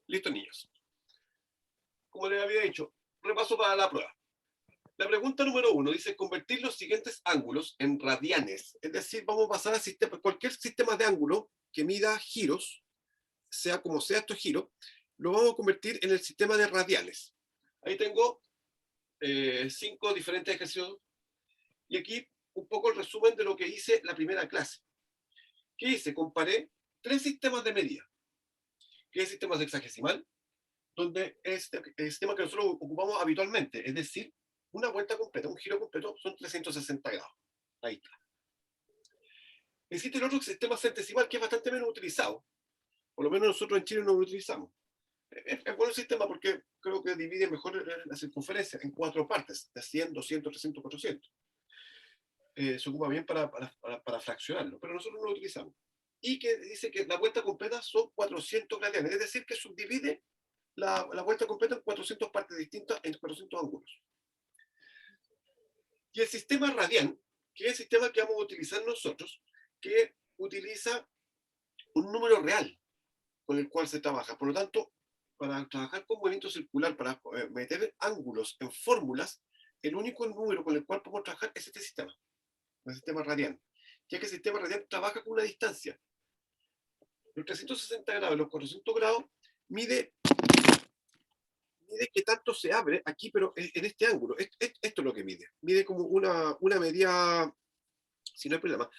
Listo, niños. Como les había dicho, repaso para la prueba. La pregunta número 1 dice convertir los siguientes ángulos en radianes. Es decir, vamos a pasar a cualquier sistema de ángulo que mida giros, sea como sea estos giros, lo vamos a convertir en el sistema de radianes. Ahí tengo 5 diferentes ejercicios. Y aquí un poco el resumen de lo que hice la primera clase. ¿Qué hice? Comparé 3 sistemas de medida. Que es el sistema sexagesimal, donde es el sistema que nosotros ocupamos habitualmente, es decir, una vuelta completa, un giro completo, son 360 grados. Ahí está. Existe el otro sistema centesimal que es bastante menos utilizado. Por lo menos nosotros en Chile no lo utilizamos. Es bueno el sistema porque creo que divide mejor la circunferencia en 4 partes, de 100, 200, 300, 400. Se ocupa bien para fraccionarlo, pero nosotros no lo utilizamos. Y que dice que la vuelta completa son 400 radianes, es decir, que subdivide la vuelta completa en 400 partes distintas, en 400 ángulos. Y el sistema radian, que es el sistema que vamos a utilizar nosotros, que utiliza un número real con el cual se trabaja. Por lo tanto, para trabajar con movimiento circular, para meter ángulos en fórmulas, el único número con el cual podemos trabajar es este sistema, el sistema radian. Ya que el sistema radian trabaja con una distancia. Los 360 grados, los 400 grados, mide qué tanto se abre aquí, pero en este ángulo. Esto es lo que mide. Mide como una medida, si no hay problema,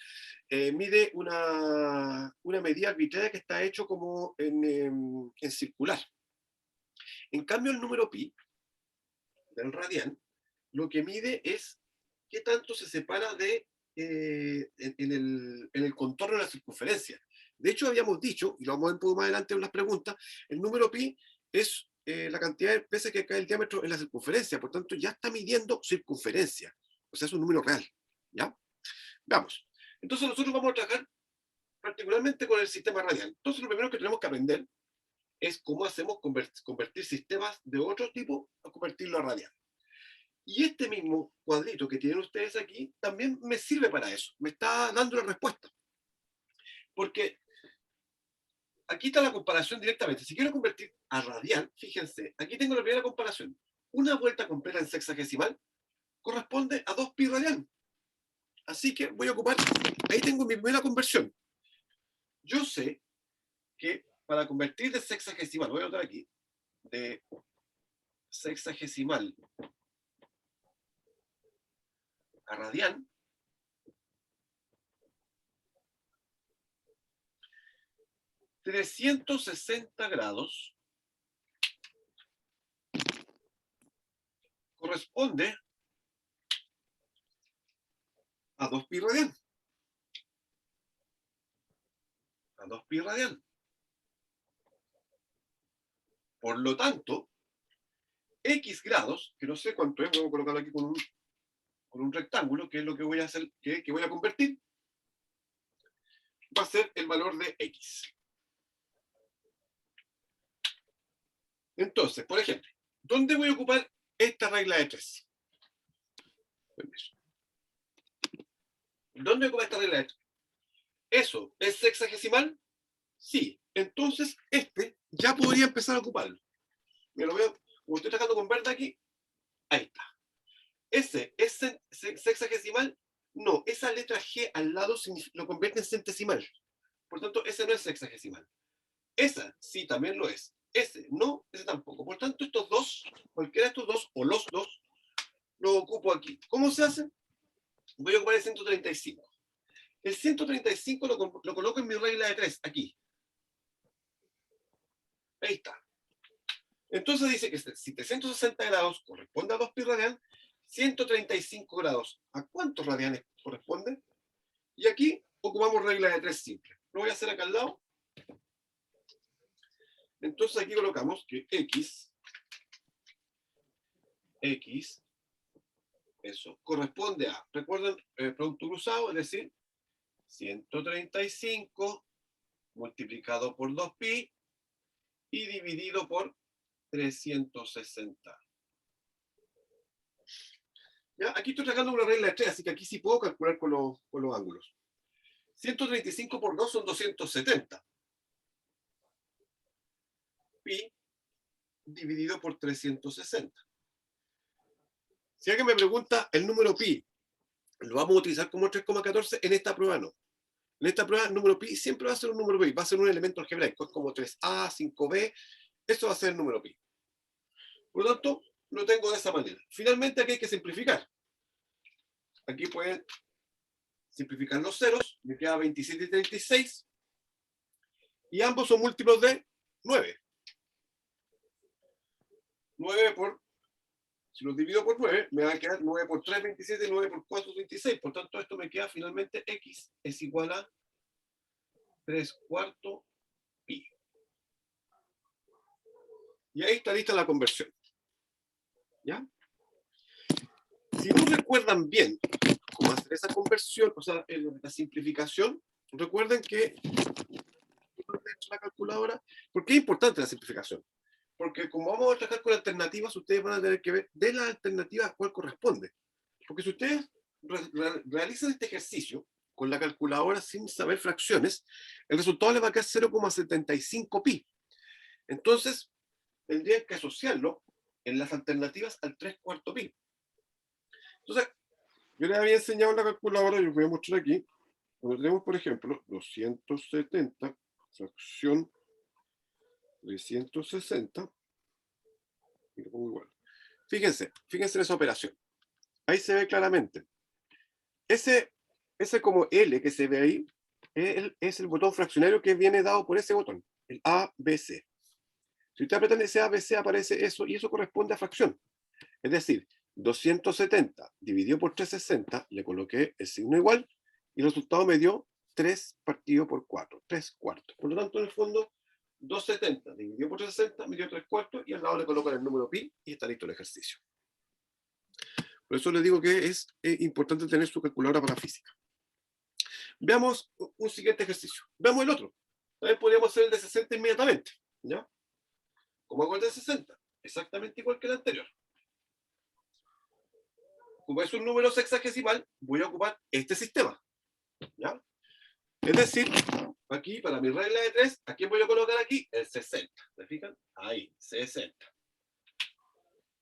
mide una medida arbitraria que está hecho como en circular. En cambio, el número pi del radian, lo que mide es qué tanto se separa en el contorno de la circunferencia. De hecho, habíamos dicho, y lo vamos a ver un poco más adelante en las preguntas, el número pi es la cantidad de veces que cae el diámetro en la circunferencia, por tanto ya está midiendo circunferencia, o sea, es un número real, ¿ya? Veamos. Entonces nosotros vamos a trabajar particularmente con el sistema radial. Entonces lo primero que tenemos que aprender es cómo hacemos convertir sistemas de otro tipo a convertirlo a radial. Y este mismo cuadrito que tienen ustedes aquí también me sirve para eso, me está dando la respuesta. Porque aquí está la comparación directamente. Si quiero convertir a radial, fíjense, aquí tengo la primera comparación. Una vuelta completa en sexagesimal corresponde a 2 pi radial. Así que voy a ocupar, ahí tengo mi primera conversión. Yo sé que para convertir de sexagesimal, voy a anotar aquí, de sexagesimal a radial, (360 grados) corresponde a 2 pi radial. A 2 pi radial. Por lo tanto, x grados, que no sé cuánto es, voy a colocarlo aquí con un rectángulo, que es lo que voy a hacer, que voy a convertir, va a ser el valor de x. Entonces, por ejemplo, ¿dónde voy a ocupar esta regla de 3? ¿Dónde voy a ocupar esta regla de 3? ¿Eso es sexagesimal? Sí. Entonces, ya podría empezar a ocuparlo. Me lo veo, como estoy trabajando con verde aquí, ahí está. ¿Ese es sexagesimal? No, esa letra G al lado lo convierte en centesimal. Por tanto, ese no es sexagesimal. Esa sí también lo es. Ese no, ese tampoco. Por tanto, estos dos, cualquiera de estos dos, o los dos, los ocupo aquí. ¿Cómo se hace? Voy a ocupar el 135. El 135 lo coloco en mi regla de 3, aquí. Ahí está. Entonces dice que si 360 grados corresponde a 2 pi radian, 135 grados, ¿a cuántos radianes corresponde? Y aquí ocupamos regla de 3 simple. Lo voy a hacer acá al lado. Entonces aquí colocamos que x, eso, corresponde a, recuerden, producto cruzado, es decir, 135 multiplicado por 2 pi y dividido por 360. ¿Ya? Aquí estoy sacando una regla de 3, así que aquí sí puedo calcular con los ángulos. 135 por 2 son 270. pi dividido por 360. Si alguien me pregunta el número pi, ¿lo vamos a utilizar como 3,14? En esta prueba no. En esta prueba el número pi siempre va a ser un número pi, va a ser un elemento algebraico, es como 3a, 5b, eso va a ser el número pi. Por lo tanto, lo tengo de esa manera. Finalmente aquí hay que simplificar. Aquí pueden simplificar los ceros, me queda 27 y 36, y ambos son múltiplos de 9. 9 por, si los divido por 9, me va a quedar 9 por 3, 27, 9 por 4, 26. Por tanto, esto me queda finalmente x es igual a 3/4 pi. Y ahí está lista la conversión. ¿Ya? Si no recuerdan bien cómo hacer esa conversión, o sea, la simplificación, recuerden que la calculadora, ¿por qué es importante la simplificación? Porque como vamos a trabajar con alternativas, ustedes van a tener que ver de las alternativas cuál corresponde. Porque si ustedes realizan este ejercicio con la calculadora sin saber fracciones, el resultado les va a quedar 0,75 pi. Entonces, tendrían que asociarlo en las alternativas al 3/4 pi. Entonces, yo les había enseñado en la calculadora, yo les voy a mostrar aquí, cuando tenemos, por ejemplo, 270 fracción 360, y lo pongo igual. Fíjense en esa operación. Ahí se ve claramente. Ese como L que se ve ahí es el botón fraccionario que viene dado por ese botón, el ABC. Si ustedes apretan ese ABC aparece eso y eso corresponde a fracción. Es decir, 270 dividido por 360, le coloqué el signo igual y el resultado me dio 3 partido por 4, 3/4. Por lo tanto, en el fondo, 270 dividido por 360 me dio 3/4 y al lado le colocan el número pi y está listo el ejercicio. Por eso les digo que es importante tener su calculadora para física. Veamos un siguiente ejercicio. Veamos el otro. También podríamos hacer el de 60 inmediatamente. ¿Ya? ¿Cómo hago el de 60? Exactamente igual que el anterior. Como es un número sexagesimal, voy a ocupar este sistema. ¿Ya? Es decir, aquí, para mi regla de 3, ¿a quién voy a colocar aquí? El 60. ¿Me fijan? Ahí, 60.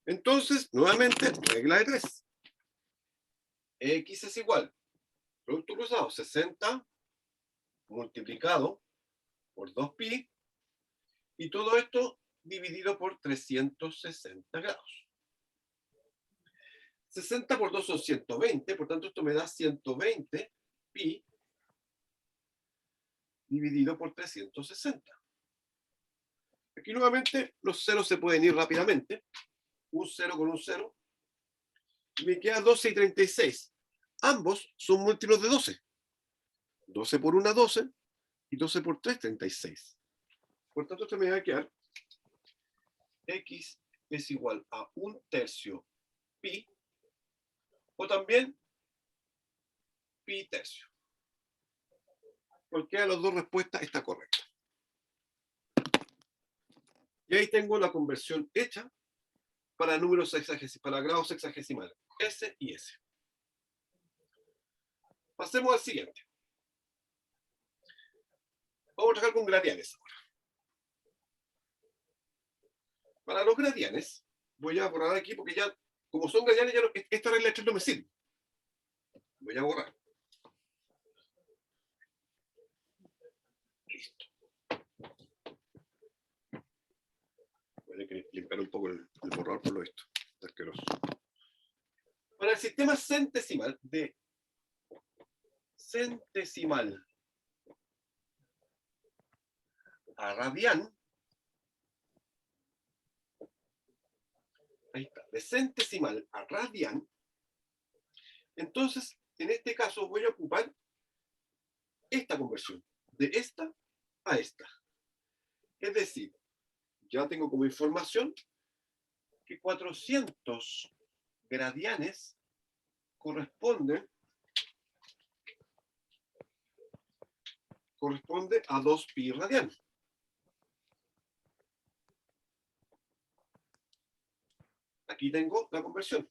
Entonces, nuevamente, regla de 3. X es igual. Producto cruzado, 60 multiplicado por 2pi. Y todo esto dividido por 360 grados. 60 por 2 son 120, por tanto esto me da 120 pi dividido por 360. Aquí nuevamente los ceros se pueden ir rápidamente. Un 0 con un 0. Y me queda 12 y 36. Ambos son múltiplos de 12. 12 por 1, 12. Y 12 por 3, 36. Por tanto, esto me va a quedar x es igual a 1/3 pi. O también pi tercio. Cualquiera de las dos respuestas está correcta. Y ahí tengo la conversión hecha para números sexagesimales, para grados sexagesimales, S y S. Pasemos al siguiente. Vamos a trabajar con gradianes ahora. Para los gradianes, voy a borrar aquí porque ya, como son gradianes, ya no, esta regla de 3 no me sirve. Voy a borrar. Listo. Voy a que limpiar un poco el borrador por lo visto. Está asqueroso. Para el sistema centesimal de centesimal a radian, ahí está, de centesimal a radian, entonces, en este caso voy a ocupar esta conversión, de esta a esta. Es decir, ya tengo como información que 400 gradianes corresponde a 2 pi radian. Aquí tengo la conversión.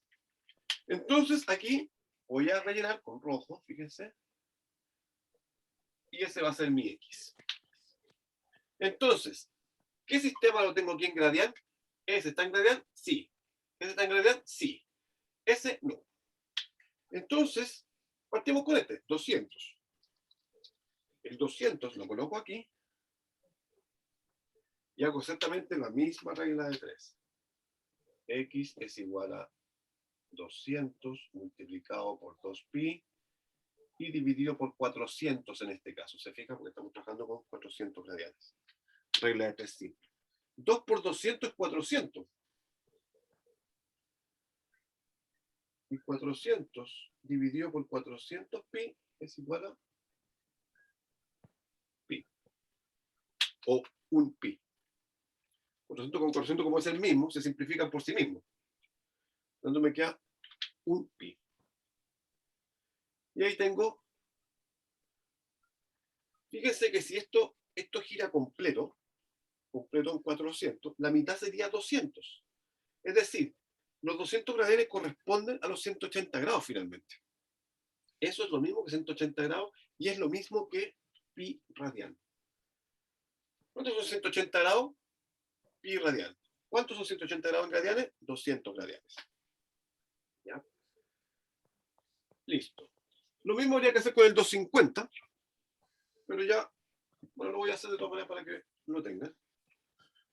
Entonces, aquí voy a rellenar con rojo, fíjense. Y ese va a ser mi X. Entonces, ¿Qué sistema lo tengo aquí en gradián? ¿Ese está en gradián? Sí. ¿Ese está en gradián? Sí. Ese no. Entonces, partimos con este, 200. El 200 lo coloco aquí y hago exactamente la misma regla de 3. X es igual a 200 multiplicado por 2pi y dividido por 400 en este caso. ¿Se fijan? Porque estamos trabajando con 400 radianes. Regla de 3 simple. 2 por 200 es 400. Y 400 dividido por 400 pi es igual a pi. O un pi. 400 con 400, como es el mismo, se simplifican por sí mismos. Entonces me queda un pi. Y ahí tengo, fíjense que si esto gira completo en 400, la mitad sería 200. Es decir, los 200 radianes corresponden a los 180 grados finalmente. Eso es lo mismo que 180 grados y es lo mismo que pi radian. ¿Cuántos son 180 grados? Pi radian. ¿Cuántos son 180 grados en radianes? 200 radianes. ¿Ya? Listo. Lo mismo habría que hacer con el 250, pero ya, bueno, lo voy a hacer de todas maneras para que lo tengan.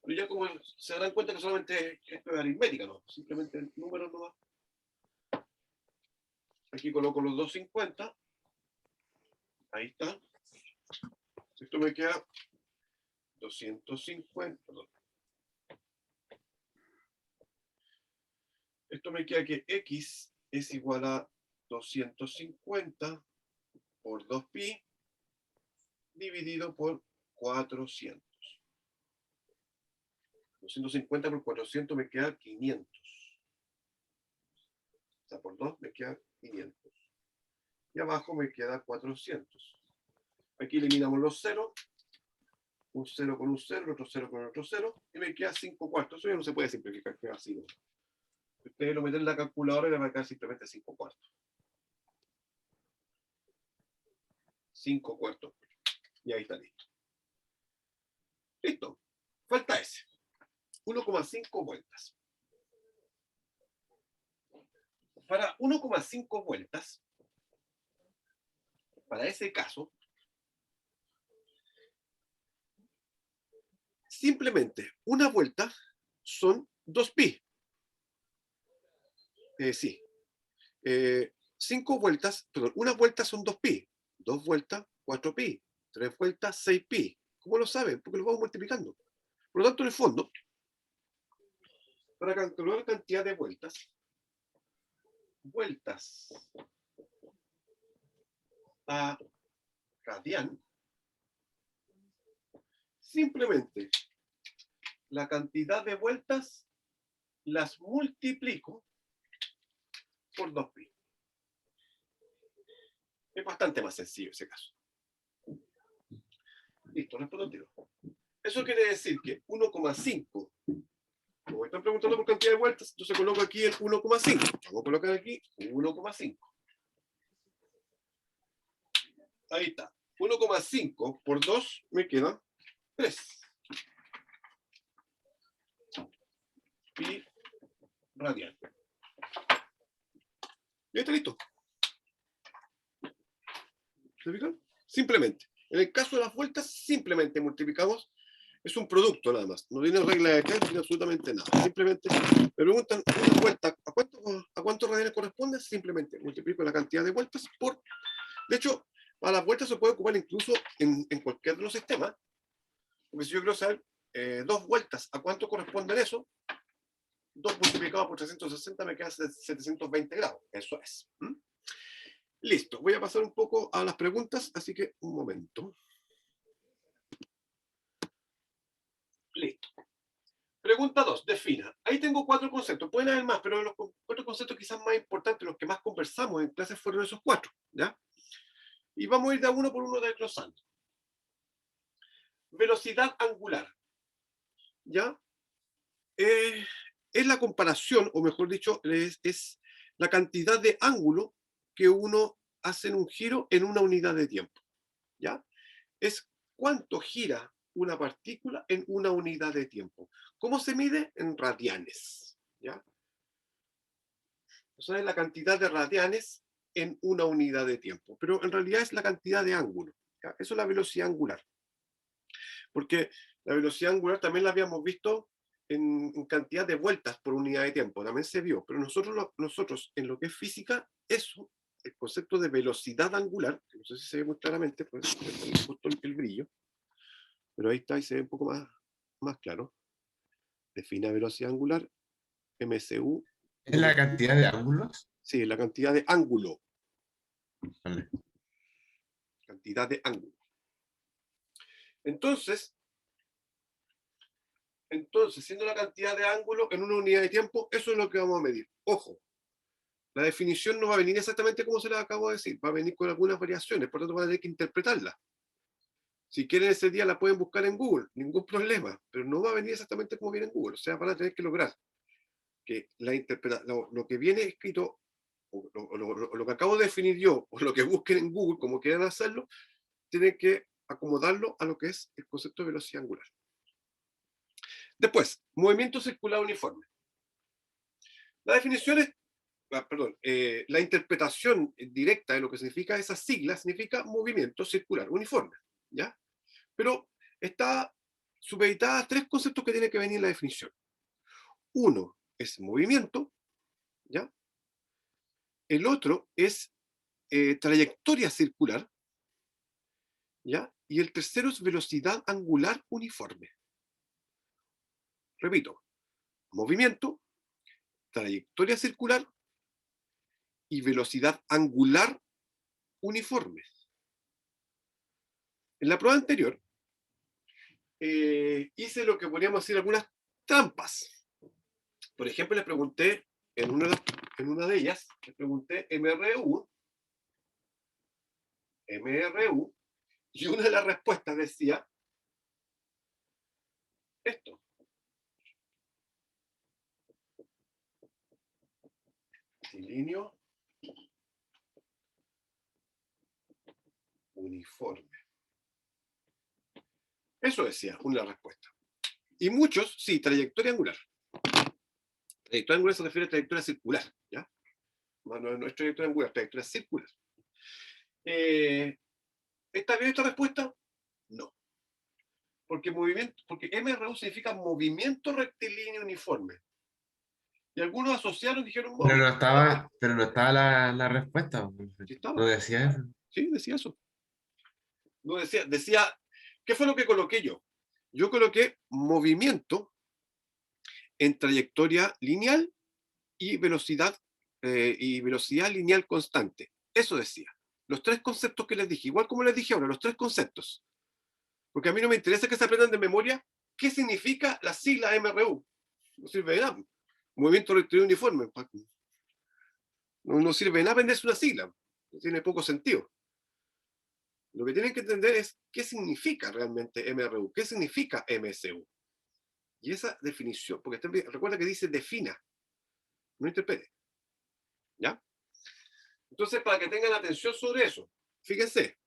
Pero ya como se darán cuenta que solamente esto es aritmética, ¿no? Simplemente números no va. Aquí coloco los 250. Ahí está. Esto me queda 250, perdón. Esto me queda que X es igual a 250 por 2pi dividido por 400. 250 por 400 me queda 500. O sea, por 2 me queda 500. Y abajo me queda 400. Aquí eliminamos los ceros. Un 0 con un 0, otro 0 con otro 0. Y me queda 5 cuartos. Eso ya no se puede simplificar, queda así, ¿no? Ustedes lo meten en la calculadora y le va a quedar simplemente 5 cuartos. 5 cuartos. Y ahí está listo. Listo. Falta ese. 1,5 vueltas. Para 1,5 vueltas, para ese caso, simplemente una vuelta son 2pi. Sí. 5 vueltas, perdón, una vuelta son 2pi. 2 vueltas, 4pi. 3 vueltas, 6pi. ¿Cómo lo saben? Porque lo vamos multiplicando. Por lo tanto, en el fondo, para calcular la cantidad de vueltas a radian, simplemente la cantidad de vueltas las multiplico por 2pi. Es bastante más sencillo ese caso. Listo, respondo al tiro. Eso quiere decir que 1,5, como están preguntando por cantidad de vueltas, entonces coloco aquí el 1,5. Vamos a colocar aquí 1,5. Ahí está. 1,5 por 2 me queda 3. Pi radian. Ya está listo. ¿Se fijan? Simplemente. En el caso de las vueltas, simplemente multiplicamos. Es un producto nada más. No tiene regla de tres, no tiene absolutamente nada. Simplemente me preguntan una vuelta, ¿a cuántos radianes corresponde? Simplemente multiplico la cantidad de vueltas por... De hecho, a las vueltas se puede ocupar incluso en cualquier de los sistemas. Porque si yo quiero saber 2 vueltas, ¿a cuánto corresponde eso? 2 multiplicado por 360 me queda 720 grados. Eso es. Listo. Voy a pasar un poco a las preguntas, así que un momento. Listo. Pregunta 2, defina. Ahí tengo 4 conceptos, pueden haber más, pero los 4 conceptos quizás más importantes, los que más conversamos en clases fueron esos 4, ¿ya? Y vamos a ir de uno por uno desglosando. Velocidad angular, ¿ya? Es la comparación, o mejor dicho, es la cantidad de ángulo que uno hace en un giro en una unidad de tiempo, ¿ya? Es cuánto gira una partícula en una unidad de tiempo. ¿Cómo se mide? En radianes. ¿Ya? O sea, es la cantidad de radianes en una unidad de tiempo. Pero en realidad es la cantidad de ángulo. ¿Ya? Eso es la velocidad angular. Porque la velocidad angular también la habíamos visto en cantidad de vueltas por unidad de tiempo. También se vio. Pero nosotros en lo que es física, eso, el concepto de velocidad angular, que no sé si se ve muy claramente, pues justo el brillo, pero ahí está y se ve un poco más claro. Define velocidad angular, MSU. ¿Es la cantidad de ángulos? Sí, la cantidad de ángulo. Vale. Cantidad de ángulo. Entonces, siendo la cantidad de ángulo en una unidad de tiempo, eso es lo que vamos a medir. Ojo, la definición no va a venir exactamente como se la acabo de decir, va a venir con algunas variaciones, por lo tanto van a tener que interpretarla. Si quieren ese día la pueden buscar en Google, ningún problema, pero no va a venir exactamente como viene en Google. O sea, van a tener que lograr que lo que viene escrito, o lo que acabo de definir yo, o lo que busquen en Google, como quieran hacerlo, tienen que acomodarlo a lo que es el concepto de velocidad angular. Después, movimiento circular uniforme. La definición es, la interpretación directa de lo que significa esa sigla significa movimiento circular uniforme, ¿ya? Pero está supeditada a tres conceptos que tienen que venir en la definición. Uno es movimiento, ¿ya? El otro es trayectoria circular, ¿ya? Y el tercero es velocidad angular uniforme. Repito, movimiento, trayectoria circular y velocidad angular uniforme. En la prueba anterior hice lo que podríamos decir algunas trampas. Por ejemplo, le pregunté en una de ellas, le pregunté MRU, y una de las respuestas decía esto. Rectilíneo uniforme. Eso decía una de las respuestas. Y muchos, sí, trayectoria angular. Trayectoria angular se refiere a trayectoria circular, ¿ya? No es trayectoria angular, trayectoria circular. ¿Está bien esta respuesta? No. Porque MRU significa movimiento rectilíneo uniforme. Y algunos asociaron, dijeron, Pero no estaba la respuesta. sí estaba, No decía eso. sí, decía eso. No decía, ¿qué fue lo que coloqué yo? Yo coloqué movimiento en trayectoria lineal y velocidad lineal constante. Eso decía. Los tres conceptos que les dije, igual como les dije ahora, los tres conceptos. Porque a mí no me interesa que se aprendan de memoria qué significa la sigla MRU. No sirve de nada. Movimiento rectilíneo uniforme. No sirve de nada aprenderse una sigla. No tiene poco sentido. Lo que tienen que entender es qué significa realmente MRU, qué significa MSU. Y esa definición, porque recuerda que dice defina, no interprete. ¿Ya? Entonces, para que tengan atención sobre eso, fíjense,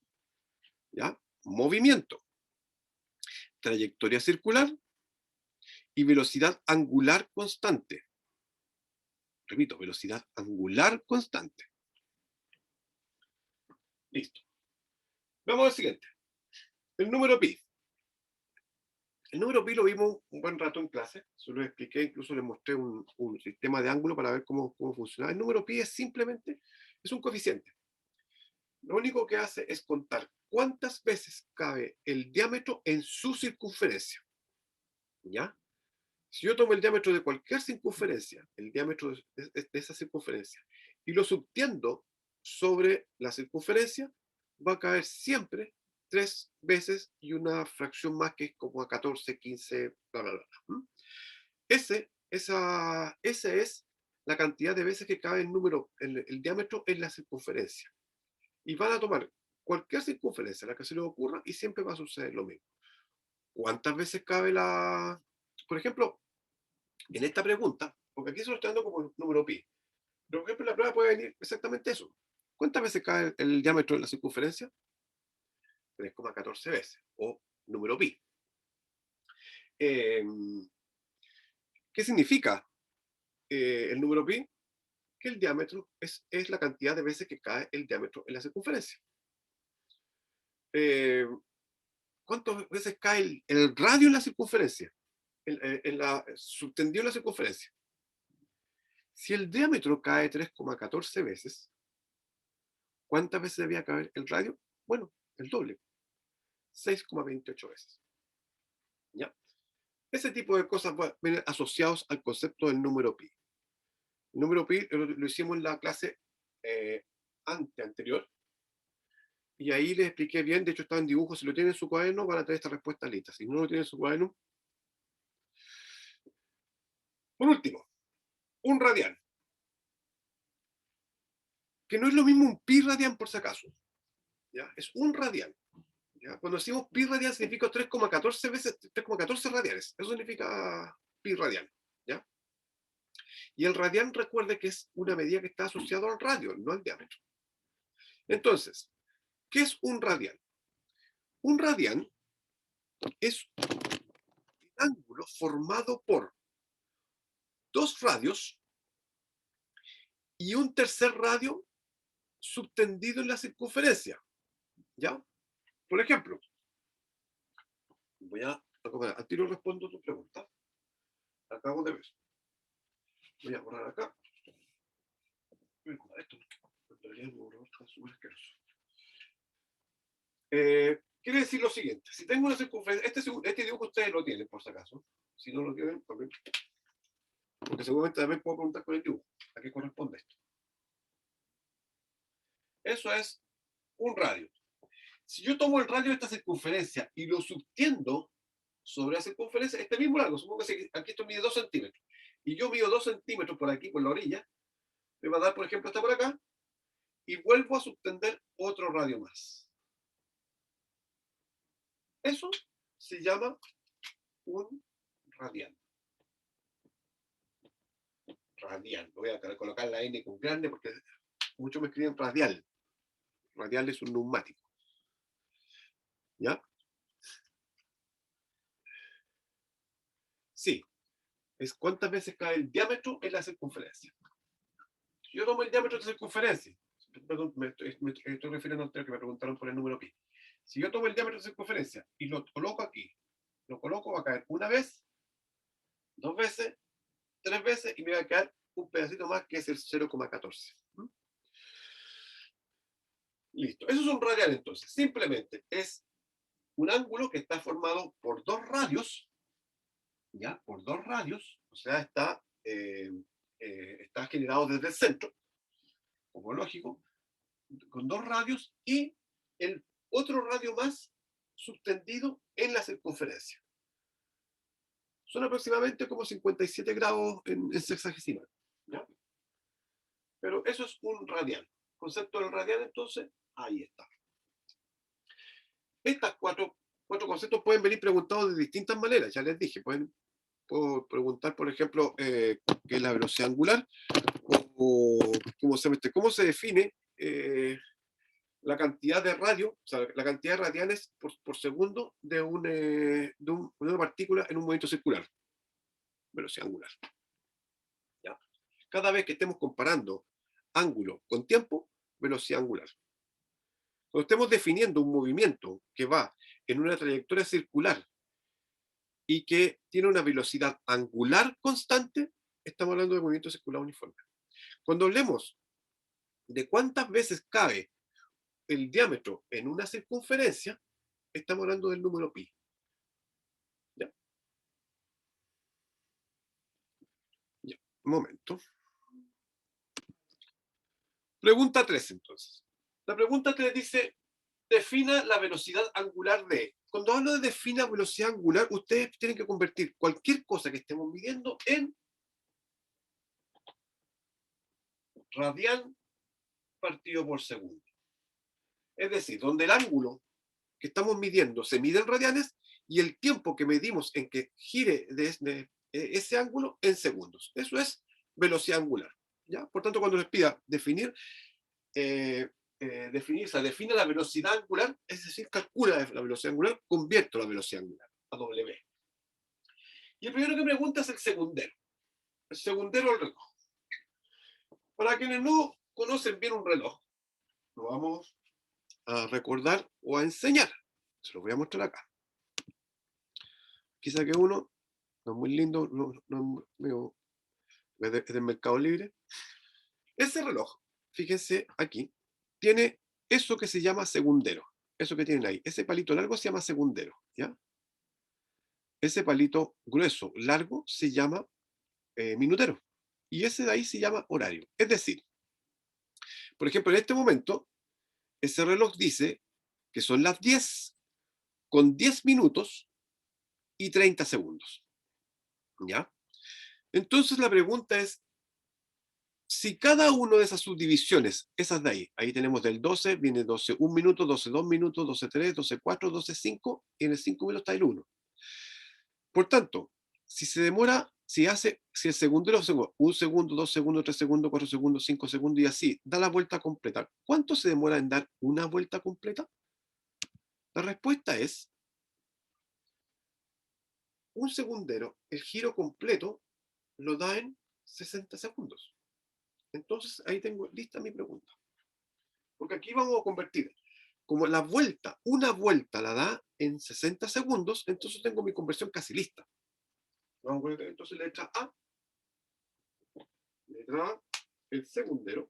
¿ya? Movimiento, trayectoria circular y velocidad angular constante. Repito, velocidad angular constante. Listo. Vamos al siguiente. El número pi. El número pi lo vimos un buen rato en clase, se lo expliqué, incluso les mostré un sistema de ángulo para ver cómo funciona. El número pi es simplemente, es un coeficiente. Lo único que hace es contar cuántas veces cabe el diámetro en su circunferencia. ¿Ya? Si yo tomo el diámetro de cualquier circunferencia, el diámetro de esa circunferencia, y lo subtiendo sobre la circunferencia, va a caer siempre 3 veces y una fracción más que es como a 14, 15, bla, bla, bla. ¿Mm? Esa es la cantidad de veces que cabe el diámetro en la circunferencia. Y van a tomar cualquier circunferencia, la que se les ocurra, y siempre va a suceder lo mismo. ¿Cuántas veces cabe Por ejemplo, en esta pregunta, porque aquí se lo estoy dando como número pi, pero por ejemplo, la prueba puede venir exactamente eso. ¿Cuántas veces cae el diámetro de la circunferencia? 3,14 veces, o número pi. ¿Qué significa el número pi? Que el diámetro es la cantidad de veces que cae el diámetro en la circunferencia. ¿Cuántas veces cae el radio en la circunferencia? Subtendido en la circunferencia. Si el diámetro cae 3,14 veces, ¿cuántas veces debía caer el radio? Bueno, el doble, 6,28 veces. ¿Ya? Ese tipo de cosas vienen asociados al concepto del número pi. El número pi lo hicimos en la clase anterior, y ahí les expliqué bien. De hecho, estaba en dibujo. Si lo tienen en su cuaderno, van a tener esta respuesta lista. Si no lo tienen en su cuaderno. Por último, un radián, que no es lo mismo un pi radián, por si acaso. ¿Ya? Es un radián. ¿Ya? Cuando decimos pi radián, significa 3,14 veces 3,14 radianes. Eso significa pi radián. ¿Ya? Y el radián, recuerde que es una medida que está asociada al radio, no al diámetro. Entonces, ¿qué es un radián? Un radián es un ángulo formado por dos radios y un tercer radio subtendido en la circunferencia. ¿Ya? Por ejemplo, voy a al tiro respondo tu pregunta. Acabo de ver. Voy a borrar acá. Voy a borrar esto porque en realidad el borrador está súper asqueroso. Quiere decir lo siguiente: si tengo una circunferencia, este dibujo ustedes lo tienen, por si acaso. Si no lo tienen, también, porque seguramente también puedo preguntar con el dibujo a qué corresponde esto. Eso es un radio. Si yo tomo el radio de esta circunferencia y lo subtiendo sobre la circunferencia, este mismo largo, supongo que aquí esto mide 2 centímetros, y yo mido 2 centímetros por aquí, por la orilla, me va a dar, por ejemplo, esta por acá, y vuelvo a subtender otro radio más. Eso se llama un radián. Radián. Voy a colocar la N con grande porque muchos me escriben radial. Radial es un neumático. ¿Ya? Sí. Es cuántas veces cae el diámetro en la circunferencia. Si yo tomo el diámetro de la circunferencia, perdón, me estoy refiriendo al que me preguntaron por el número pi. Si yo tomo el diámetro de la circunferencia y lo coloco aquí, lo coloco, va a caer una vez, 2 veces, 3 veces, y me va a quedar un pedacito más que es el 0,14. Listo. Eso es un radial, entonces. Simplemente es un ángulo que está formado por dos radios, ¿ya? Por dos radios, o sea, está generado desde el centro, como lógico, con dos radios y el otro radio más subtendido en la circunferencia. Son aproximadamente como 57 grados en sexagesimal, ¿ya? Pero eso es un radial. El concepto del radial, entonces, ahí está. Estas cuatro conceptos pueden venir preguntados de distintas maneras, ya les dije. Puedo preguntar, por ejemplo, qué es la velocidad angular, o cómo se define la cantidad de radio, o sea, la cantidad de radianes por segundo de una partícula en un movimiento circular. Velocidad angular. ¿Ya? Cada vez que estemos comparando ángulo con tiempo, velocidad angular. Cuando estemos definiendo un movimiento que va en una trayectoria circular y que tiene una velocidad angular constante, estamos hablando de movimiento circular uniforme. Cuando hablemos de cuántas veces cabe el diámetro en una circunferencia, estamos hablando del número pi. ¿Ya? Ya, un momento. Pregunta 3, entonces. La pregunta 3 dice: defina la velocidad angular de. Cuando hablo de defina velocidad angular, ustedes tienen que convertir cualquier cosa que estemos midiendo en radian partido por segundo. Es decir, donde el ángulo que estamos midiendo se mide en radianes y el tiempo que medimos en que gire ese ángulo en segundos. Eso es velocidad angular. ¿Ya? Por tanto, cuando les pida definir, define la velocidad angular, es decir, calcula la velocidad angular, convierto la velocidad angular a W. Y el primero que pregunta es el segundero. El segundero del reloj. Para quienes no conocen bien un reloj, lo vamos a recordar o a enseñar. Se lo voy a mostrar acá. Aquí saqué uno, no es muy lindo, no es del Mercado Libre. Ese reloj, fíjense aquí, tiene eso que se llama segundero. Eso que tienen ahí. Ese palito largo se llama segundero, ¿ya? Ese palito grueso, largo, se llama minutero. Y ese de ahí se llama horario. Es decir, por ejemplo, en este momento, ese reloj dice que son las 10 con 10 minutos y 30 segundos. ¿Ya? Entonces la pregunta es, si cada una de esas subdivisiones, esas de ahí tenemos del 12, viene 12 1 minuto, 12 2 minutos, 12 3, 12 4, 12 5, y en el 5 minutos está el 1. Por tanto, si se demora, si el segundero, 1 segundo, 2 segundos, 3 segundos, 4 segundos, 5 segundos y así, da la vuelta completa, ¿cuánto se demora en dar una vuelta completa? La respuesta es, un segundero, el giro completo, lo da en 60 segundos. Entonces, ahí tengo lista mi pregunta. Porque aquí vamos a convertir, como la vuelta, una vuelta la da en 60 segundos, entonces tengo mi conversión casi lista. Vamos a poner entonces letra A, el segundero.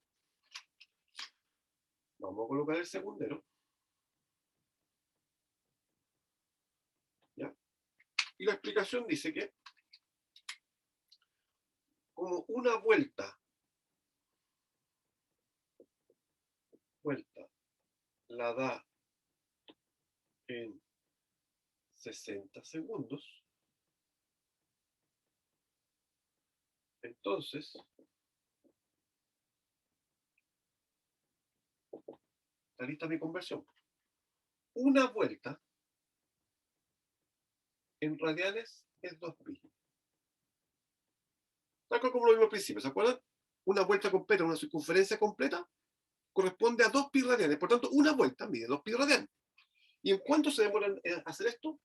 Vamos a colocar el segundero. ¿Ya? Y la explicación dice que como una vuelta la da en 60 segundos, entonces está lista mi conversión. Una vuelta en radianes es 2pi. Tal cual como lo vimos al principio, ¿se acuerdan? Una vuelta completa, una circunferencia completa, corresponde a 2pi radianes. Por tanto, una vuelta mide 2pi radianes. ¿Y en cuánto se demora en hacer esto?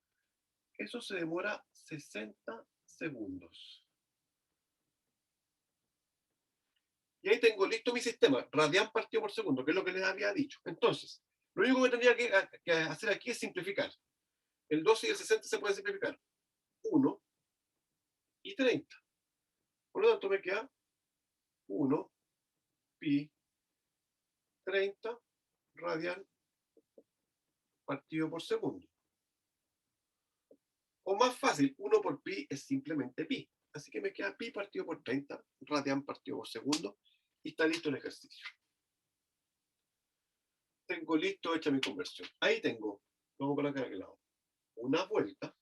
Eso se demora 60 segundos. Y ahí tengo listo mi sistema, radian partido por segundo, que es lo que les había dicho. Entonces, lo único que tendría que hacer aquí es simplificar. El 12 y el 60 se pueden simplificar. 1 y 30. Por lo tanto, me queda 1 pi 30 radian partido por segundo. O más fácil, 1 por pi es simplemente pi. Así que me queda pi partido por 30 radian partido por segundo y está listo el ejercicio. Tengo listo hecha mi conversión. Ahí tengo, vamos a colocar aquel lado, una vuelta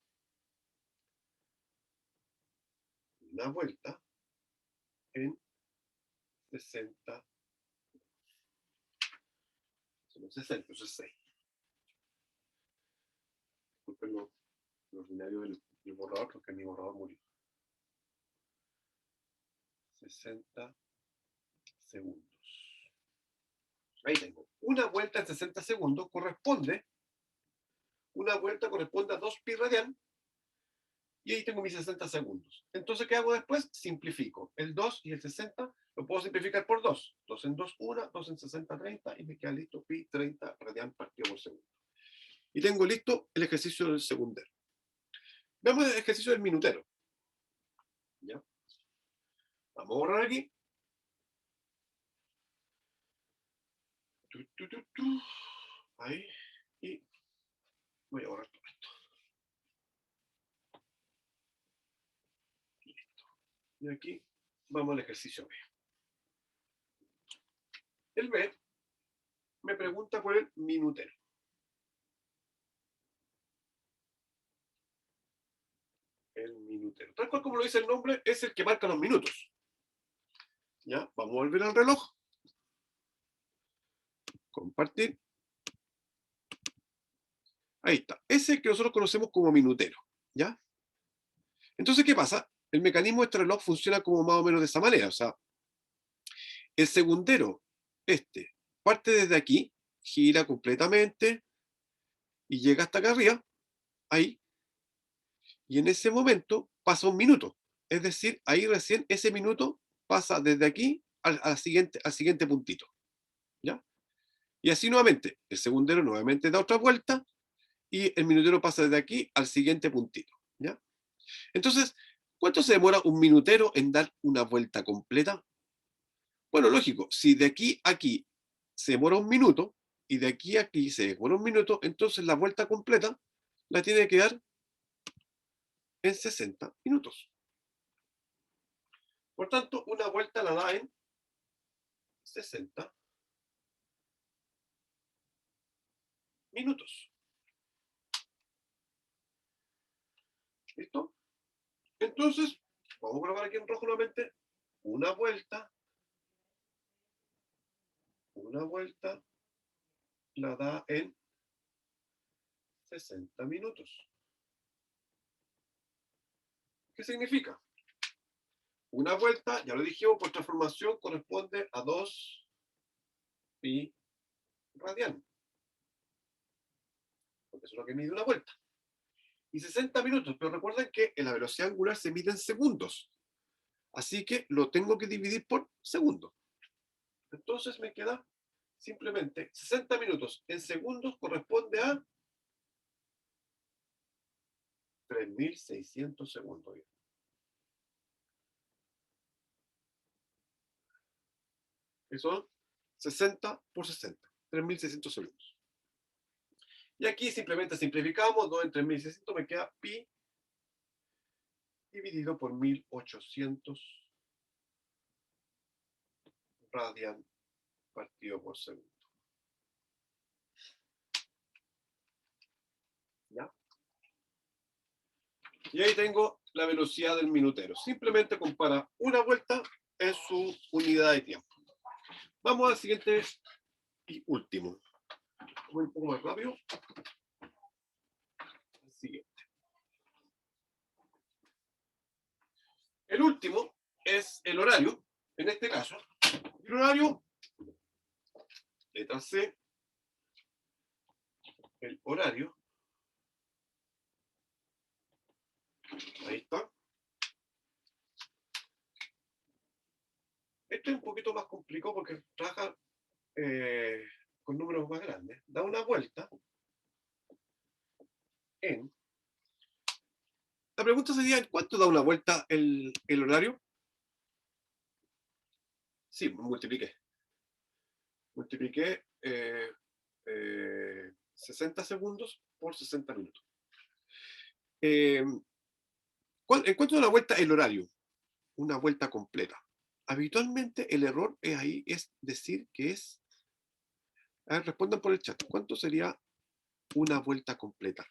en 60, son 60, eso es 6. Disculpen lo ordinario del borrador, porque mi borrador murió. 60 segundos. Ahí tengo. Una vuelta en 60 segundos corresponde a 2 pi radian, y ahí tengo mis 60 segundos. Entonces, ¿qué hago después? Simplifico. El 2 y el 60 lo puedo simplificar por 2. 2 en 2, 1, 2 en 60, 30, y me queda listo pi 30 radian partido por segundo. Y tengo listo el ejercicio del segundero. Veamos el ejercicio del minutero. ¿Ya? Vamos a borrar aquí. Ahí. Y voy a borrar todo esto. Listo. Y aquí vamos al ejercicio B. El B me pregunta por el minutero. El minutero. Tal cual como lo dice el nombre, es el que marca los minutos. ¿Ya? Vamos a volver al reloj. Compartir. Ahí está. Ese que nosotros conocemos como minutero. ¿Ya? Entonces, ¿qué pasa? El mecanismo de este reloj funciona como más o menos de esa manera. O sea, el segundero, parte desde aquí, gira completamente y llega hasta acá arriba, ahí, Y en ese momento pasa un minuto. Es decir, ahí recién ese minuto pasa desde aquí al siguiente puntito. ¿Ya? Y así nuevamente, el segundero nuevamente da otra vuelta y el minutero pasa desde aquí al siguiente puntito. ¿Ya? Entonces, ¿cuánto se demora un minutero en dar una vuelta completa? Bueno, lógico, si de aquí a aquí se demora un minuto y de aquí a aquí se demora un minuto, entonces la vuelta completa la tiene que dar en 60 minutos. Por tanto, una vuelta la da en 60 minutos. ¿Listo? Entonces, vamos a grabar aquí en rojo nuevamente. Una vuelta la da en 60 minutos. ¿Qué significa? Una vuelta, ya lo dijimos, por transformación corresponde a 2 pi radian. Porque eso es lo que mide una vuelta. Y 60 minutos, pero recuerden que en la velocidad angular se mide en segundos. Así que lo tengo que dividir por segundo. Entonces me queda simplemente 60 minutos en segundos corresponde a 3.600 segundos. Que son 60 por 60, 3.600 segundos. Y aquí simplemente simplificamos, 2 en 3.600 me queda pi dividido por 1.800 radian partido por segundo. ¿Ya? Y ahí tengo la velocidad del minutero. Simplemente compara una vuelta en su unidad de tiempo. Vamos al siguiente y último. Voy un poco más rápido. El siguiente. El último es el horario, en este caso. El horario, letra C, el horario. Ahí está. Este es un poquito más complicado porque trabaja con números más grandes. Da una vuelta en... La pregunta sería, ¿en cuánto da una vuelta el horario? Sí, multipliqué. Multipliqué 60 segundos por 60 minutos. ¿En cuánto da una vuelta el horario? Una vuelta completa. Habitualmente el error es ahí, es decir que es... A ver, respondan por el chat. ¿Cuánto sería una vuelta completa?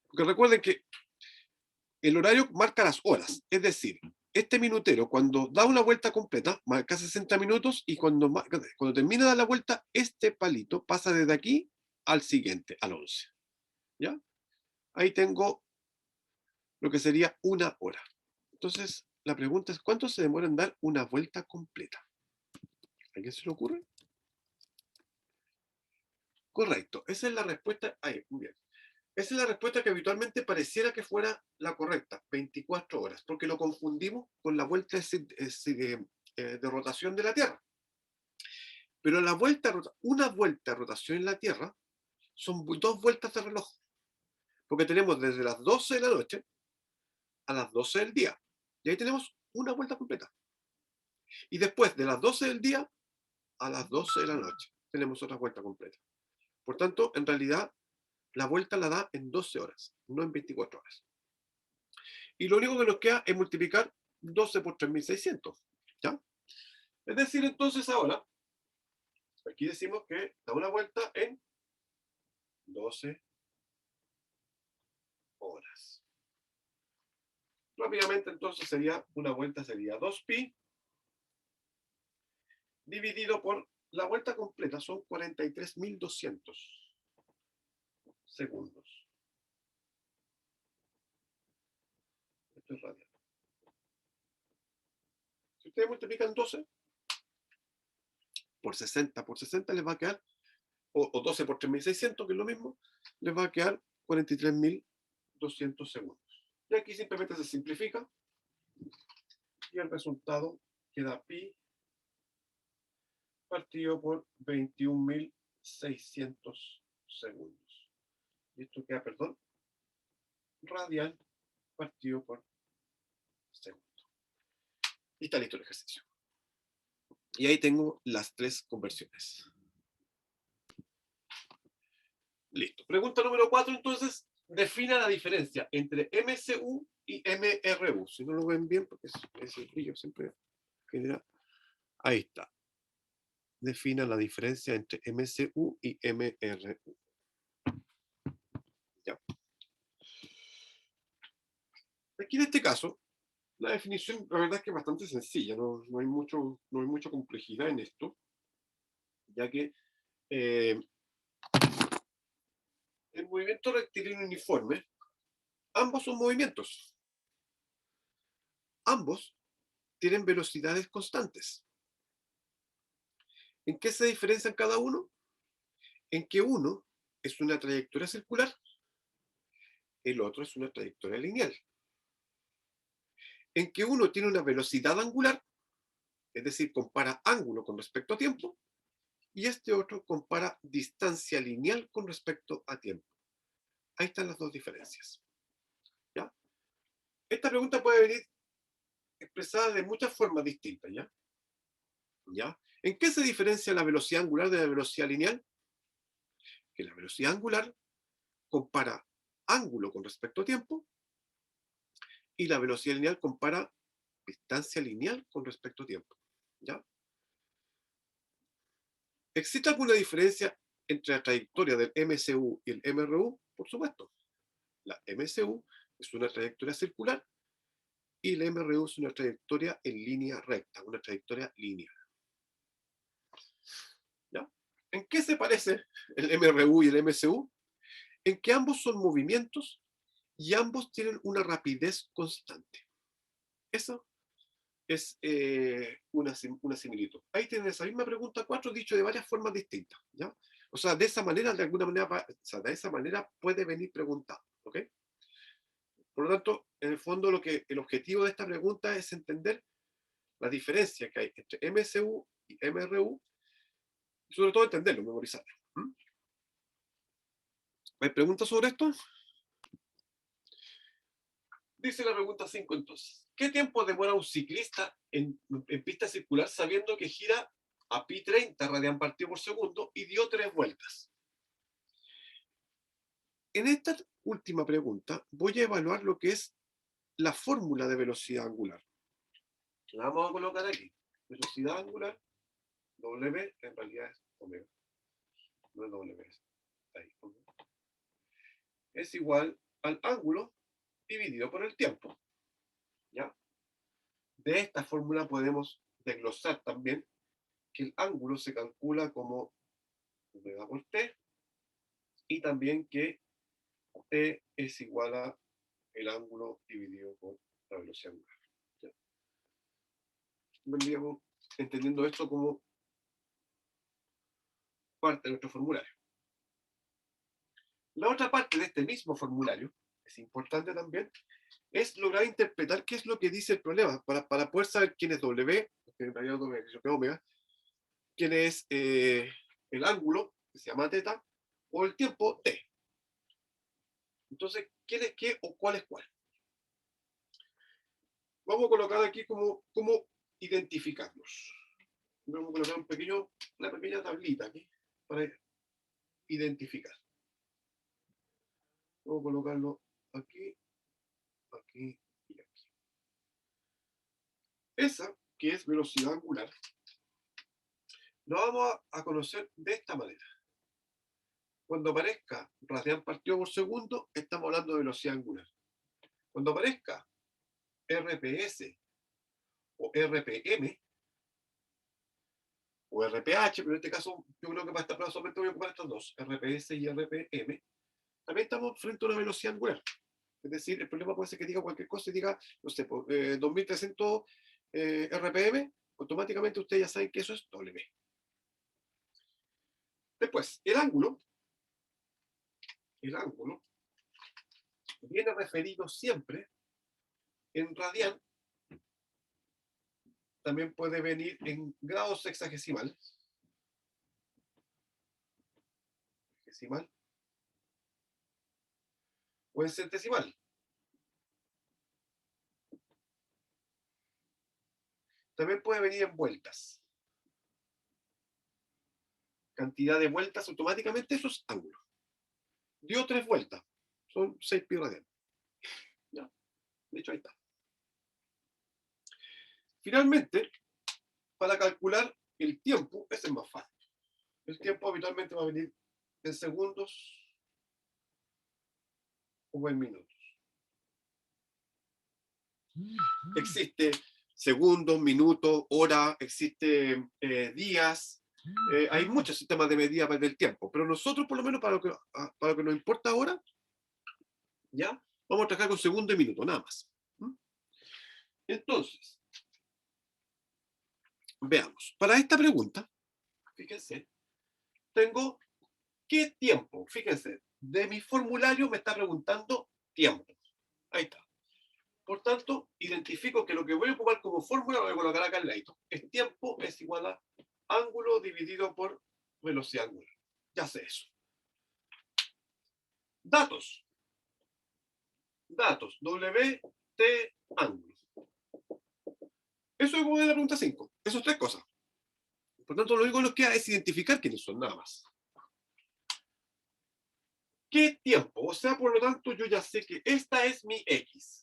Porque recuerden que el horario marca las horas. Es decir, este minutero, cuando da una vuelta completa, marca 60 minutos y cuando termina de dar la vuelta, este palito pasa desde aquí al siguiente, al 11. ¿Ya? Ahí tengo lo que sería una hora. Entonces, la pregunta es, ¿cuánto se demora en dar una vuelta completa? ¿A quién se le ocurre? Correcto. Esa es la respuesta. Ahí, muy bien. Esa es la respuesta que habitualmente pareciera que fuera la correcta, 24 horas, porque lo confundimos con la vuelta de rotación de la Tierra. Pero una vuelta de rotación en la Tierra son 2 vueltas de reloj, porque tenemos desde las 12 de la noche a las 12 del día, y ahí tenemos una vuelta completa. Y después de las 12 del día a las 12 de la noche tenemos otra vuelta completa. Por tanto, en realidad, la vuelta la da en 12 horas, no en 24 horas. Y lo único que nos queda es multiplicar 12 por 3.600. ¿Ya? Es decir, entonces ahora, aquí decimos que da una vuelta en 12 horas. Rápidamente, entonces, una vuelta sería 2pi dividido por la vuelta completa, son 43.200 segundos. Esto es radial. Si ustedes multiplican 12 por 60 les va a quedar, o 12 por 3.600, que es lo mismo, les va a quedar 43.200 200 segundos. Y aquí simplemente se simplifica y el resultado queda pi partido por 21.600 segundos. Y esto queda, perdón, radian partido por segundo. Y está listo el ejercicio. Y ahí tengo las tres conversiones. Listo. Pregunta número 4, entonces, defina la diferencia entre MCU y MRU. Si no lo ven bien, porque es el brillo siempre genera. Ahí está. Defina la diferencia entre MCU y MRU. Ya. Aquí en este caso, la definición, la verdad es que es bastante sencilla, no hay mucha complejidad en esto, ya que el movimiento rectilíneo uniforme, ambos son movimientos. Ambos tienen velocidades constantes. ¿En qué se diferencian cada uno? En que uno es una trayectoria circular, el otro es una trayectoria lineal. En que uno tiene una velocidad angular, es decir, compara ángulo con respecto a tiempo, y este otro compara distancia lineal con respecto a tiempo. Ahí están las dos diferencias. ¿Ya? Esta pregunta puede venir expresada de muchas formas distintas. ¿Ya? ¿Ya? ¿En qué se diferencia la velocidad angular de la velocidad lineal? Que la velocidad angular compara ángulo con respecto a tiempo y la velocidad lineal compara distancia lineal con respecto a tiempo. ¿Ya? ¿Existe alguna diferencia entre la trayectoria del MCU y el MRU? Por supuesto. La MCU es una trayectoria circular y el MRU es una trayectoria en línea recta, una trayectoria lineal. ¿Ya? ¿En qué se parece el MRU y el MCU? En que ambos son movimientos y ambos tienen una rapidez constante. Eso es una similitud. Ahí tienen esa misma pregunta 4 dicho de varias formas distintas. ¿Ya? O sea, de esa manera, de alguna manera, o sea, de esa manera puede venir preguntado. ¿Ok? Por lo tanto, en el fondo, el objetivo de esta pregunta es entender la diferencia que hay entre MCU y MRU, y sobre todo entenderlo, memorizarlo. ¿Hay preguntas sobre esto? Dice la pregunta 5 entonces. ¿Qué tiempo demora un ciclista en pista circular sabiendo que gira a pi 30 radian partido por segundo y dio 3 vueltas? En esta última pregunta voy a evaluar lo que es la fórmula de velocidad angular. La vamos a colocar aquí. Velocidad angular, W, en realidad es omega. No es W, es ahí. Es igual al ángulo dividido por el tiempo. ¿Ya? De esta fórmula podemos desglosar también que el ángulo se calcula como omega por t y también que t es igual a el ángulo dividido por la velocidad angular. ¿Ya? Vendríamos entendiendo esto como parte de nuestro formulario. La otra parte de este mismo formulario, es importante también, es lograr interpretar qué es lo que dice el problema, para poder saber quién es W, que en realidad es omega, quién es el ángulo, que se llama θ, o el tiempo t. Entonces, ¿quién es qué o cuál es cuál? Vamos a colocar aquí cómo identificarlos. Vamos a colocar una pequeña tablita aquí para identificar. Vamos a colocarlo aquí, aquí y aquí. Esa, que es velocidad angular, lo vamos a conocer de esta manera. Cuando aparezca radian partido por segundo, estamos hablando de velocidad angular. Cuando aparezca RPS o RPM o RPH, pero en este caso yo creo que para esta prueba solamente voy a ocupar estos dos, RPS y RPM, también estamos frente a una velocidad angular. Es decir, el problema puede ser que diga cualquier cosa y diga, no sé, 2300 RPM, automáticamente ustedes ya saben que eso es W. Después, el ángulo viene referido siempre en radian, también puede venir en grados sexagesimales, o en centesimal. También puede venir en vueltas. Cantidad de vueltas automáticamente, esos ángulos. Dio 3 vueltas, son 6 pi radianes. Ya, de hecho ahí está. Finalmente, para calcular el tiempo, ese es más fácil. El tiempo habitualmente va a venir en segundos o en minutos. Existe segundos, minutos, hora, existe días. Hay muchos sistemas de medida del tiempo, pero nosotros, por lo menos para lo que nos importa ahora, ya vamos a trabajar con segundo y minuto, nada más. Entonces, veamos. Para esta pregunta, fíjense, tengo ¿qué tiempo? Fíjense, de mi formulario me está preguntando tiempo. Ahí está. Por tanto, identifico que lo que voy a ocupar como fórmula lo voy a colocar acá al lado. El tiempo es igual a ángulo dividido por velocidad angular. Ya sé eso. Datos. Datos. W, T, ángulo. Eso es como de la pregunta 5. Esas 3 cosas. Por tanto, lo único que nos queda es identificar quiénes son, nada más. ¿Qué tiempo? O sea, por lo tanto, yo ya sé que esta es mi X.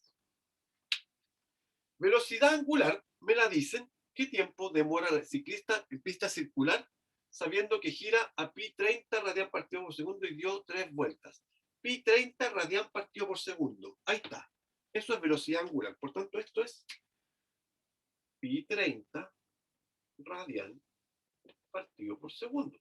Velocidad angular, me la dicen, ¿qué tiempo demora el ciclista en pista circular sabiendo que gira a pi 30 radian partido por segundo y dio 3 vueltas? Pi 30 radian partido por segundo. Ahí está. Eso es velocidad angular. Por tanto, esto es pi 30 radian partido por segundo.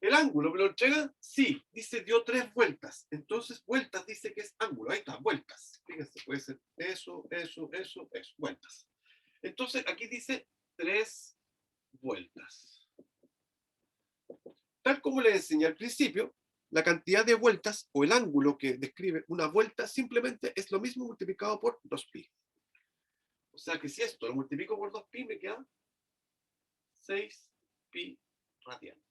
¿El ángulo me lo entrega? Sí, dice dio 3 vueltas. Entonces, vueltas dice que es ángulo. Ahí está, vueltas. Fíjense, puede ser eso, vueltas. Entonces, aquí dice 3 vueltas. Tal como les enseñé al principio, la cantidad de vueltas o el ángulo que describe una vuelta simplemente es lo mismo multiplicado por 2pi. O sea que si esto lo multiplico por 2pi me queda 6pi radian.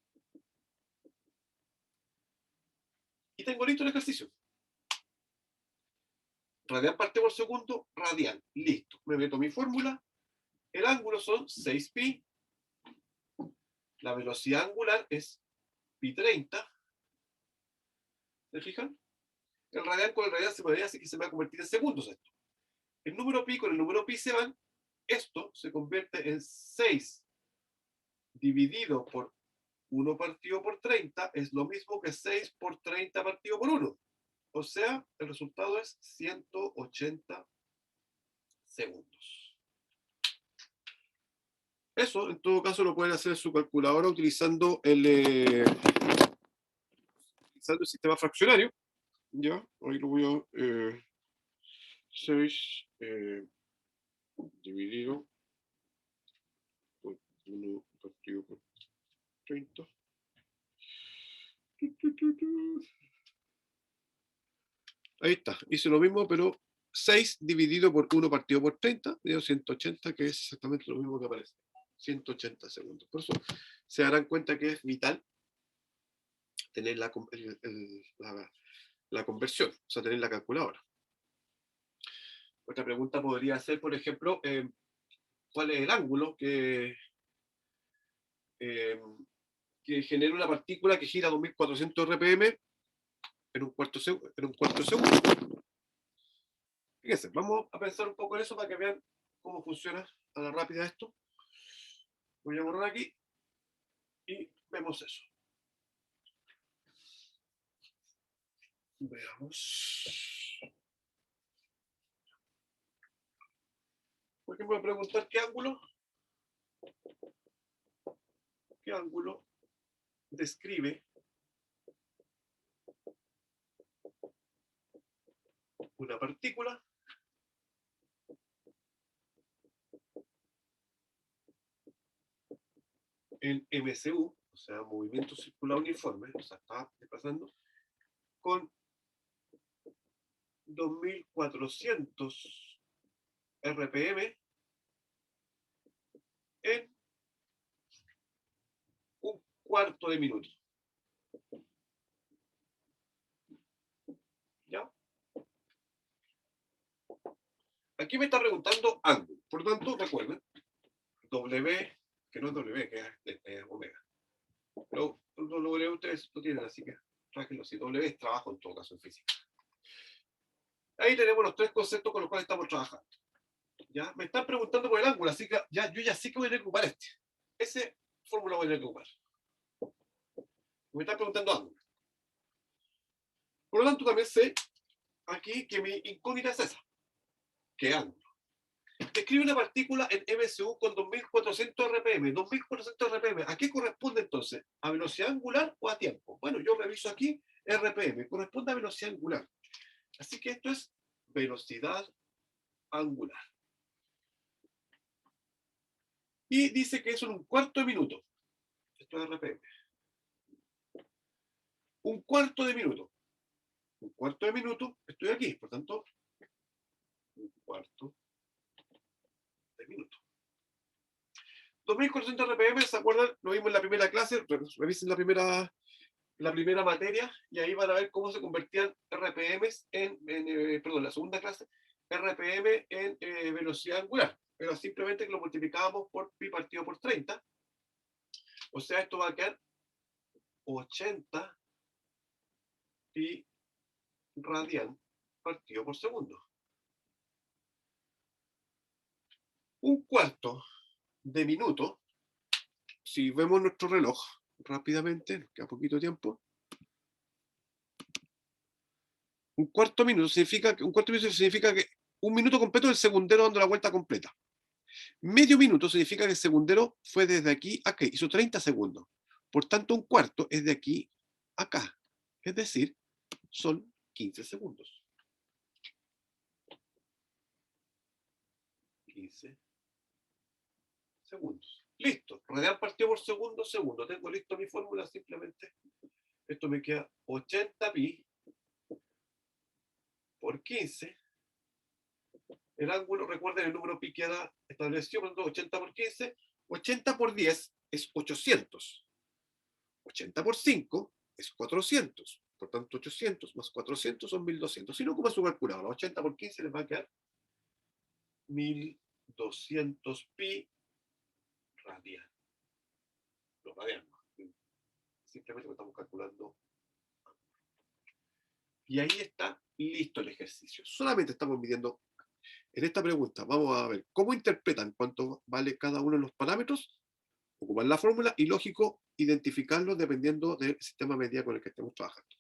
Y tengo listo el ejercicio. Radian parte por segundo, radian. Listo. Me meto mi fórmula. El ángulo son 6pi. La velocidad angular es pi 30. ¿Se fijan? El radian con el radian se podría decir que se va a convertir en segundos esto. El número pi con el número pi se van. Esto se convierte en 6 dividido por 1 partido por 30 es lo mismo que 6 por 30 partido por 1. O sea, el resultado es 180 segundos. Eso, en todo caso, lo pueden hacer en su calculadora utilizando el sistema fraccionario. Ya, ahí lo voy a 6 dividido por 1 partido por 30. Ahí está, hice lo mismo, pero 6 dividido por 1 partido por 30, dio 180, que es exactamente lo mismo que aparece. 180 segundos. Por eso se darán cuenta que es vital tener la conversión, o sea, tener la calculadora. Otra pregunta podría ser, por ejemplo, ¿cuál es el ángulo que genera una partícula que gira a 2400 rpm en un cuarto segundo? Fíjense, vamos a pensar un poco en eso para que vean cómo funciona a la rápida esto. Voy a borrar aquí y vemos eso. Veamos. Por ejemplo, voy a preguntar qué ángulo describe una partícula en MCU, o sea, movimiento circular uniforme, o sea, está desplazando con 2400 RPM en un cuarto de minuto. ¿Ya? Aquí me está preguntando ángulo. Por lo tanto, recuerden, W, que no es W, que es omega. Pero W ustedes lo tienen, así que trájenlo así. W es trabajo en todo caso en física. Ahí tenemos los tres conceptos con los cuales estamos trabajando. ¿Ya? Me están preguntando por el ángulo, así que ya, yo ya sé que voy a tener que ocupar este. Ese fórmula voy a tener que ocupar. Me están preguntando ángulo. Por lo tanto, también sé aquí que mi incógnita es esa. ¿Qué ángulo? Describe una partícula en MSU con 2400 RPM. 2400 RPM, ¿a qué corresponde entonces? ¿A velocidad angular o a tiempo? Bueno, yo reviso aquí RPM, corresponde a velocidad angular. Así que esto es velocidad angular. Y dice que eso en un cuarto de minuto. Esto es RPM. Un cuarto de minuto. Un cuarto de minuto, estoy aquí, por tanto, un cuarto de minuto. 2400 RPM, ¿se acuerdan? Lo vimos en la primera clase, revisen la primera materia y ahí van a ver cómo se convertían RPMs perdón, la segunda clase, RPM en velocidad angular. Pero simplemente que lo multiplicábamos por pi partido por 30. O sea, esto va a quedar 80 pi radian partido por segundo. Un cuarto de minuto, si vemos nuestro reloj rápidamente, nos queda poquito tiempo. Un cuarto minuto significa que un minuto completo es el segundero dando la vuelta completa. Medio minuto significa que el segundero fue desde aquí a acá, hizo 30 segundos. Por tanto, un cuarto es de aquí a acá. Es decir, son 15 segundos. 15 segundos. Listo. Radial partido por segundo, segundo. Tengo listo mi fórmula, simplemente. Esto me queda 80 pi por 15. El ángulo, recuerden el número pi queda establecido, por tanto 80 por 15. 80 por 10 es 800. 80 por 5 es 400. Por tanto, 800 más 400 son 1200. Si no ocupa su calculadora, 80 por 15 les va a quedar 1200 pi radian. Los radianos. Simplemente lo estamos calculando. Y ahí está listo el ejercicio. Solamente estamos midiendo. En esta pregunta vamos a ver cómo interpretan cuánto vale cada uno de los parámetros, ocupar la fórmula y lógico identificarlos dependiendo del sistema de medida con el que estemos trabajando.